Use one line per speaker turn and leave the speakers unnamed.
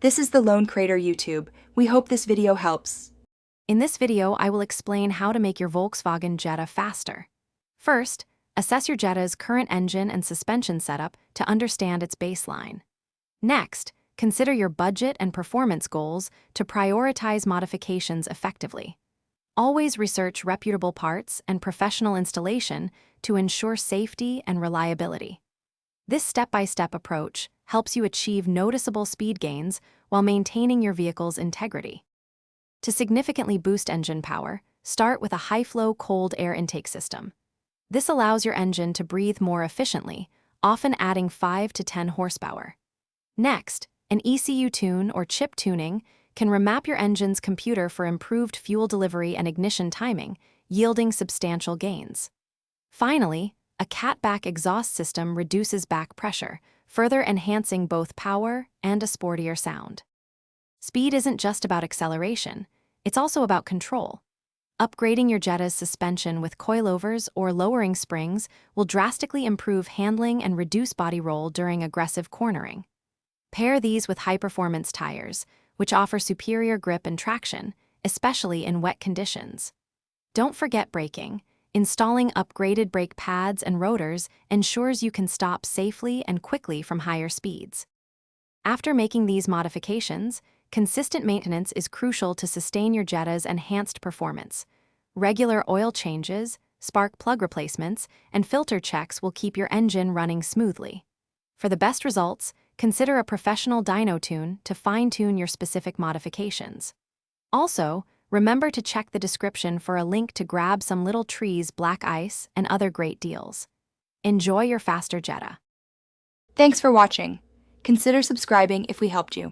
This is the Lone Crater YouTube. We hope this video helps.
In this video, I will explain how to make your Volkswagen Jetta faster. First, assess your Jetta's current engine and suspension setup to understand its baseline. Next, consider your budget and performance goals to prioritize modifications effectively. Always research reputable parts and professional installation to ensure safety and reliability. This step-by-step approach helps you achieve noticeable speed gains while maintaining your vehicle's integrity. To significantly boost engine power, start with a high-flow cold air intake system. This allows your engine to breathe more efficiently, often adding 5 to 10 horsepower. Next, an ECU tune or chip tuning can remap your engine's computer for improved fuel delivery and ignition timing, yielding substantial gains. Finally, a catback exhaust system reduces back pressure, further enhancing both power and a sportier sound. Speed isn't just about acceleration, it's also about control. Upgrading your Jetta's suspension with coilovers or lowering springs will drastically improve handling and reduce body roll during aggressive cornering. Pair these with high-performance tires, which offer superior grip and traction, especially in wet conditions. Don't forget braking. Installing upgraded brake pads and rotors ensures you can stop safely and quickly from higher speeds. After making these modifications, consistent maintenance is crucial to sustain your Jetta's enhanced performance. Regular oil changes, spark plug replacements, and filter checks will keep your engine running smoothly. For the best results, consider a professional dyno tune to fine-tune your specific modifications. Also, remember to check the description for a link to grab some Little Trees black ice and other great deals. Enjoy your faster Jetta.
Thanks for watching. Consider subscribing if we helped you.